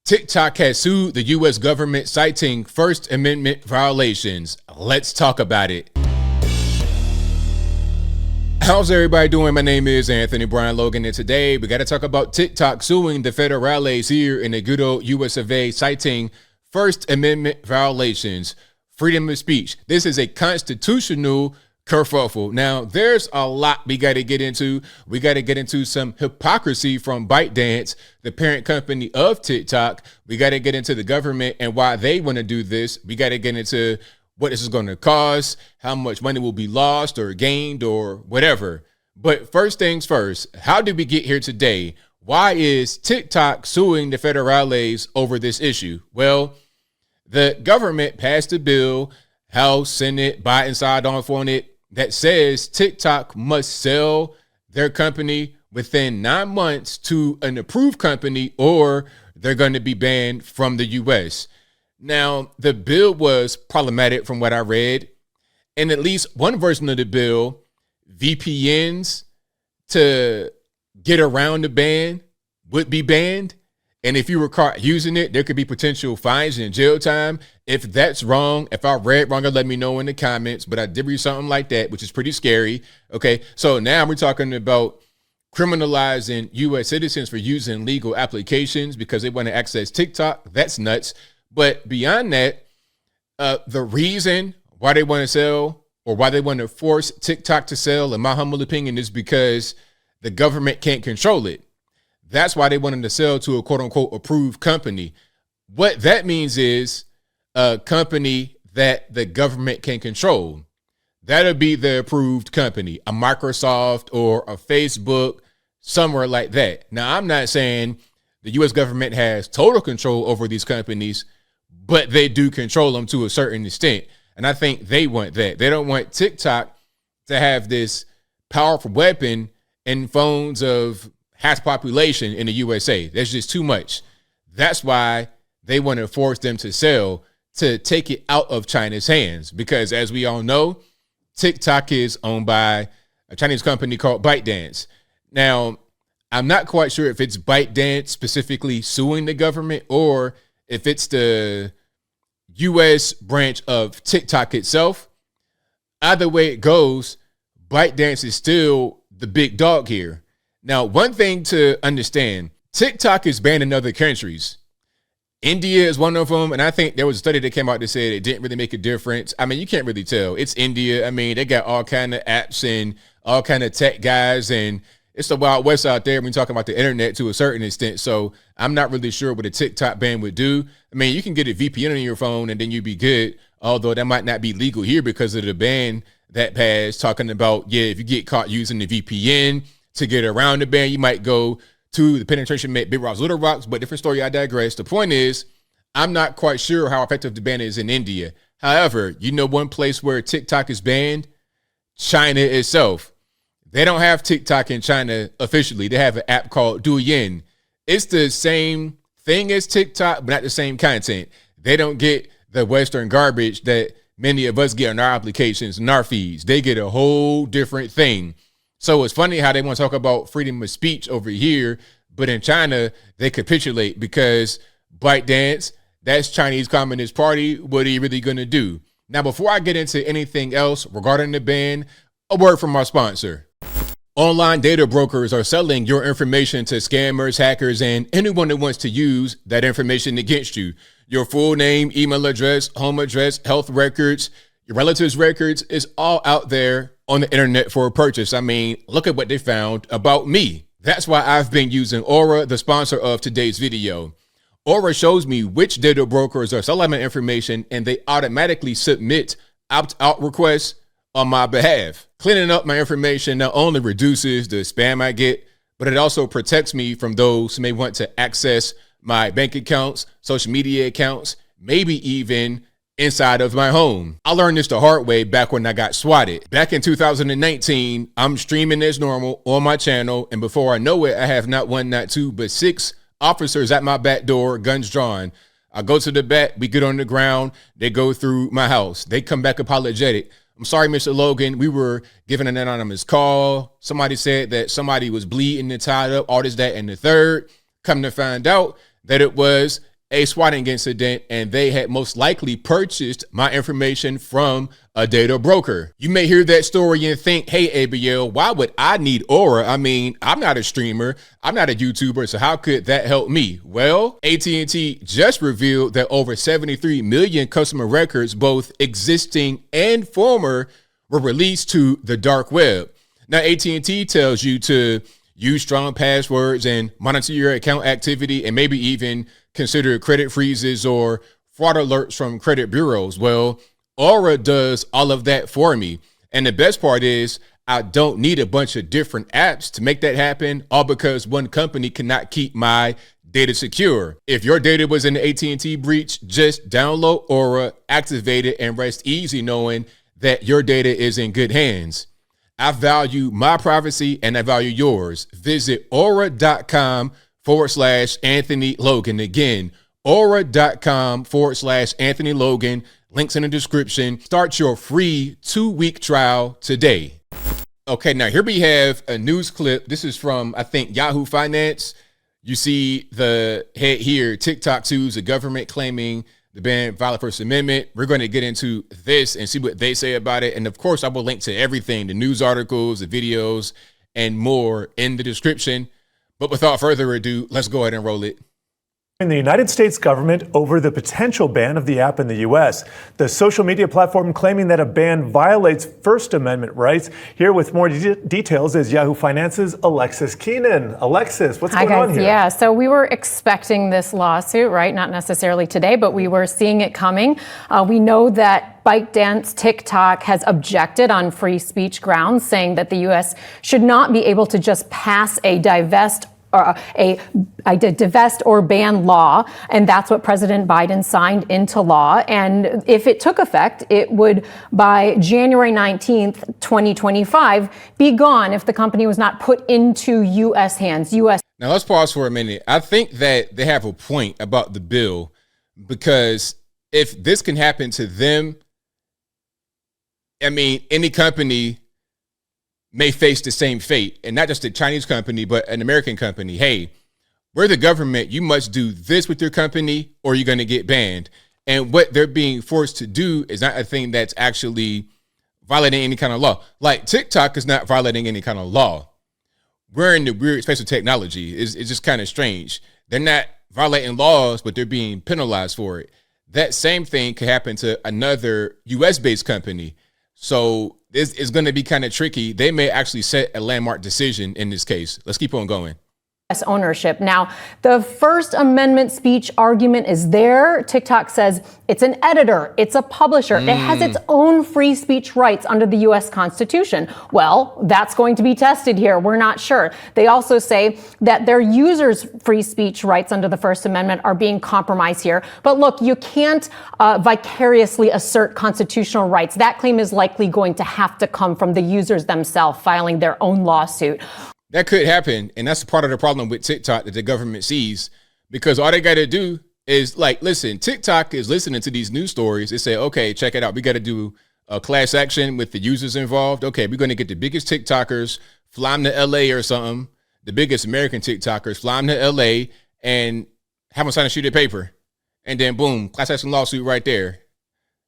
TikTok has sued the U.S. government citing First Amendment violations. Let's talk about it. How's everybody doing? My name is Anthony Brian Logan, and today we got to talk about TikTok suing the federales here in the good old US of A, citing First Amendment violations, freedom of speech. This is a constitutional kerfuffle. Now, there's a lot we got to get into. We got to get into some hypocrisy from ByteDance, the parent company of TikTok. We got to get into the government and why they want to do this. We got to get into what this is going to cost, how much money will be lost or gained or whatever. But first things first, how did we get here today? Why is TikTok suing the federales over this issue? Well, the government passed a bill, House, Senate, Biden signed off on it, that says TikTok must sell their company within 9 months to an approved company or they're going to be banned from the U.S. Now, the bill was problematic from what I read. In at least one version of the bill, VPNs to get around the ban would be banned. And if you were caught using it, there could be potential fines and jail time. If that's wrong, if I read wrong, let me know in the comments. But I did read something like that, which is pretty scary. Okay, so now we're talking about criminalizing U.S. citizens for using legal applications because they want to access TikTok. That's nuts. But beyond that, the reason why they want to sell or why they want to force TikTok to sell, in my humble opinion, is because the government can't control it. That's why they wanted to sell to a quote unquote approved company. What that means is a company that the government can control. That'll be the approved company, a Microsoft or a Facebook, somewhere like that. Now, I'm not saying the U.S. government has total control over these companies, but they do control them to a certain extent. And I think they want that. They don't want TikTok to have this powerful weapon in phones of half population in the USA. That's just too much. That's why they want to force them to sell, to take it out of China's hands. Because as we all know, TikTok is owned by a Chinese company called ByteDance. Now, I'm not quite sure if it's ByteDance specifically suing the government or if it's the U.S. branch of TikTok itself. Either way it goes, ByteDance is still the big dog here. Now, one thing to understand, TikTok is banned in other countries. India is one of them, and I think there was a study that came out that said it didn't really make a difference. I mean, you can't really tell. It's India. I mean, they got all kind of apps and all kind of tech guys, and it's the Wild West out there when you're talking about the internet to a certain extent. So I'm not really sure what a TikTok ban would do. I mean, you can get a VPN on your phone and then you'd be good, although that might not be legal here because of the ban that passed, talking about, yeah, if you get caught using the VPN to get around the ban, you might go to the penetration met Big Rocks, Little Rocks, but different story, I digress. The point is, I'm not quite sure how effective the ban is in India. However, you know one place where TikTok is banned? China itself. They don't have TikTok in China officially. They have an app called Douyin. It's the same thing as TikTok, but not the same content. They don't get the Western garbage that many of us get on our applications and our feeds. They get a whole different thing. So it's funny how they want to talk about freedom of speech over here, but in China, they capitulate because ByteDance, that's Chinese Communist Party. What are you really going to do? Now, before I get into anything else regarding the ban, a word from our sponsor. Online data brokers are selling your information to scammers, hackers, and anyone that wants to use that information against you. Your full name, email address, home address, health records, your relatives' records is all out there on the internet for a purchase. I mean, look at what they found about me. That's why I've been using Aura, the sponsor of today's video. Aura shows me which data brokers are selling my information and they automatically submit opt-out requests on my behalf. Cleaning up my information not only reduces the spam I get, but it also protects me from those who may want to access my bank accounts, social media accounts, maybe even inside of my home. I learned this the hard way back when I got swatted. Back in 2019, I'm streaming as normal on my channel, and before I know it, I have not one, not two, but 6 officers at my back door, guns drawn. I go to the back, we get on the ground, they go through my house. They come back apologetic. I'm sorry, Mr. Logan, we were given an anonymous call. Somebody said that somebody was bleeding and tied up, all this, that, and the third. Come to find out that it was a swatting incident, and they had most likely purchased my information from a data broker. You may hear that story and think, hey, ABL, why would I need Aura? I mean, I'm not a streamer, I'm not a YouTuber, so how could that help me? Well, AT&T just revealed that over 73 million customer records, both existing and former, were released to the dark web. Now, AT&T tells you to use strong passwords and monitor your account activity and maybe even consider credit freezes or fraud alerts from credit bureaus. Well, Aura does all of that for me. And the best part is I don't need a bunch of different apps to make that happen, all because one company cannot keep my data secure. If your data was in the AT&T breach, just download Aura, activate it, and rest easy knowing that your data is in good hands. I value my privacy and I value yours. Visit aura.com/Anthony Logan. Again, aura.com/Anthony Logan. Links in the description. Start your free 2-week trial today. Okay, now here we have a news clip. This is from, I think, Yahoo Finance. You see the head here, TikTok sues the government claiming the ban violate First Amendment. We're going to get into this and see what they say about it. And of course, I will link to everything, the news articles, the videos, and more in the description. But without further ado, let's go ahead and roll it. In the United States government over the potential ban of the app in the U.S. The social media platform claiming that a ban violates First Amendment rights. Here with more details is Yahoo Finance's Alexis Keenan. Alexis, what's going on here? Yeah, so we were expecting this lawsuit, right? Not necessarily today, but we were seeing it coming. We know that ByteDance TikTok has objected on free speech grounds, saying that the U.S. should not be able to just pass a divest or ban law, and that's what President Biden signed into law. And if it took effect, it would, by January 19th, 2025, be gone if the company was not put into U.S. hands. Now, let's pause for a minute. I think that they have a point about the bill, because if this can happen to them, I mean, any company may face the same fate, and not just a Chinese company, but an American company. Hey, we're the government. You must do this with your company or you're going to get banned. And what they're being forced to do is not a thing that's actually violating any kind of law. Like TikTok is not violating any kind of law. We're in the weird space of technology. It's just kind of strange. They're not violating laws, but they're being penalized for it. That same thing could happen to another US-based company. So this is going to be kind of tricky. They may actually set a landmark decision in this case. Let's keep on going. Ownership. Now, the First Amendment speech argument is there. TikTok says it's an editor, it's a publisher, it has its own free speech rights under the U.S. Constitution. Well, that's going to be tested here. We're not sure. They also say that their users' free speech rights under the First Amendment are being compromised here. But look, you can't vicariously assert constitutional rights. That claim is likely going to have to come from the users themselves filing their own lawsuit. That could happen, and that's part of the problem with TikTok that the government sees, because all they got to do is, like, listen, TikTok is listening to these news stories. They say, okay, check it out. We got to do a class action with the users involved. Okay, we're going to get the biggest TikTokers, fly them to L.A. or something, the biggest American TikTokers, fly them to L.A. and have them sign a sheet of paper. And then, boom, class action lawsuit right there.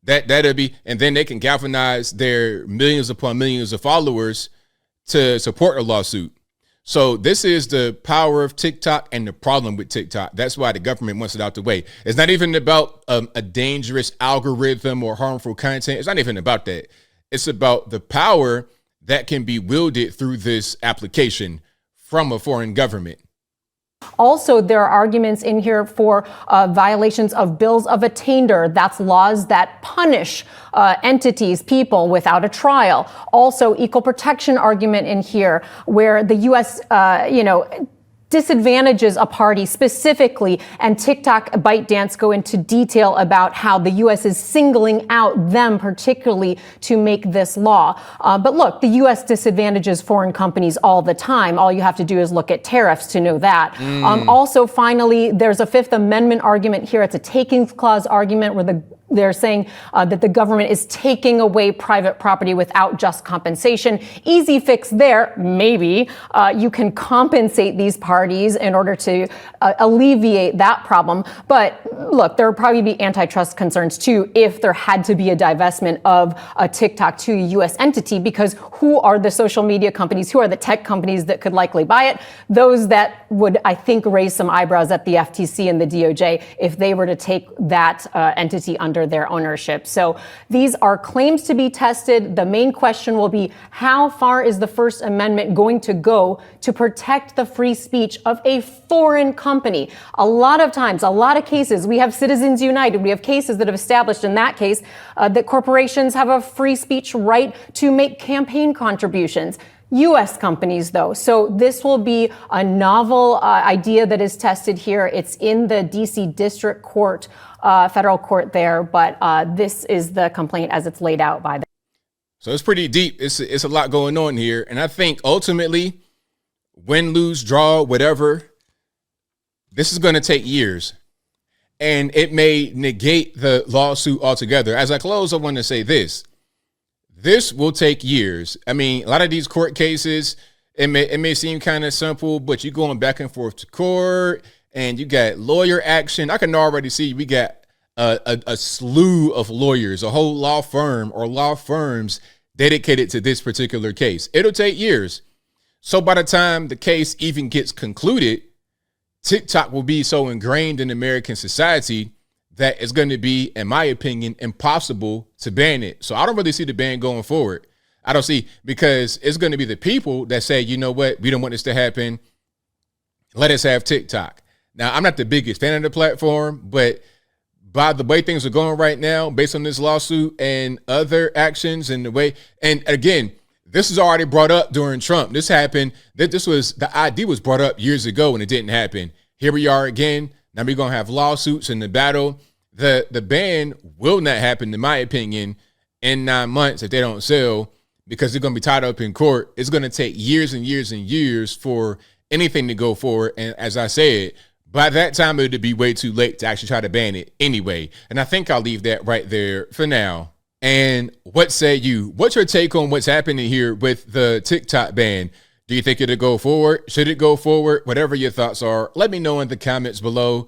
That'll be, and then they can galvanize their millions upon millions of followers to support a lawsuit. So this is the power of TikTok and the problem with TikTok. That's why the government wants it out the way. It's not even about a dangerous algorithm or harmful content. It's not even about that. It's about the power that can be wielded through this application from a foreign government. Also, there are arguments in here for violations of bills of attainder. That's laws that punish entities, people without a trial. Also, equal protection argument in here where the U.S., disadvantages a party specifically, and TikTok, ByteDance go into detail about how the U.S. is singling out them particularly to make this law. But look, the U.S. disadvantages foreign companies all the time. All you have to do is look at tariffs to know that. Also, finally, there's a Fifth Amendment argument here. It's a takings clause argument where the They're saying that the government is taking away private property without just compensation. Easy fix there, maybe. You can compensate these parties in order to alleviate that problem. But look, there would probably be antitrust concerns too if there had to be a divestment of TikTok to a U.S. entity, because who are the social media companies, who are the tech companies that could likely buy it? Those that would, I think, raise some eyebrows at the FTC and the DOJ if they were to take that entity under their ownership. So these are claims to be tested. The main question will be, how far is the First Amendment going to go to protect the free speech of a foreign company? A lot of times, a lot of cases, we have Citizens United, we have cases that have established in that case that corporations have a free speech right to make campaign contributions. U.S. companies, though. So this will be a novel idea that is tested here. It's in the D.C. District Court, federal court there, but this is the complaint as it's laid out by them. So it's pretty deep. It's a lot going on here. And I think ultimately, win, lose, draw, whatever, this is going to take years. And it may negate the lawsuit altogether. As I close, I want to say this. This will take years. I mean, a lot of these court cases, it may seem kind of simple, but you're going back and forth to court and you got lawyer action. I can already see we got a slew of lawyers, a whole law firm or law firms dedicated to this particular case. It'll take years. So by the time the case even gets concluded, TikTok will be so ingrained in American society that it's going to be, in my opinion, impossible to ban it. So I don't really see the ban going forward. I don't see, because it's going to be the people that say, you know what, we don't want this to happen. Let us have TikTok. Now, I'm not the biggest fan of the platform, but by the way things are going right now, based on this lawsuit and other actions and the way, and again, this was already brought up during Trump. This happened, the ID was brought up years ago and it didn't happen. Here we are again. Now we're going to have lawsuits in the battle. The ban will not happen, in my opinion, in 9 months if they don't sell, because they're going to be tied up in court. It's going to take years and years and years for anything to go forward. And as I said, by that time, it would be way too late to actually try to ban it anyway. And I think I'll leave that right there for now. And what say you? What's your take on what's happening here with the TikTok ban? Do you think it'll go forward? Should it go forward? Whatever your thoughts are, let me know in the comments below.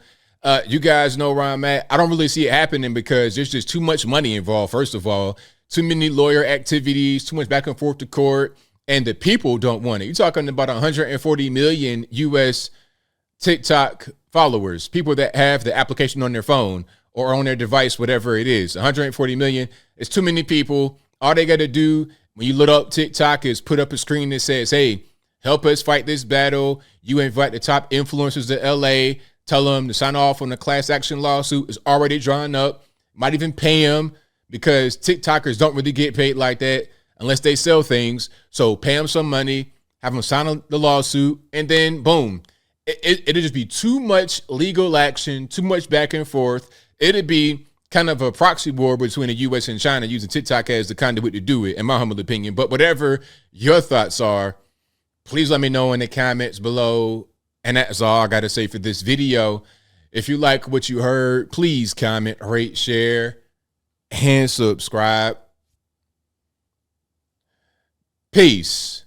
You guys know where I'm at. I don't really see it happening because there's just too much money involved. First of all, too many lawyer activities, too much back and forth to court, and the people don't want it. You're talking about 140 million U.S. TikTok followers, people that have the application on their phone or on their device, whatever it is. 140 million. It's too many people. All they got to do when you load up TikTok is put up a screen that says, hey, help us fight this battle. You invite the top influencers to LA, tell them to sign off on the class action lawsuit. It's already drawn up. Might even pay them, because TikTokers don't really get paid like that unless they sell things. So pay them some money, have them sign on the lawsuit, and then boom. It'll just be too much legal action, too much back and forth. It'd be kind of a proxy war between the U.S. and China, using TikTok as the conduit to do it, in my humble opinion. But whatever your thoughts are, please let me know in the comments below. And that's all I got to say for this video. If you like what you heard, please comment, rate, share, and subscribe. Peace.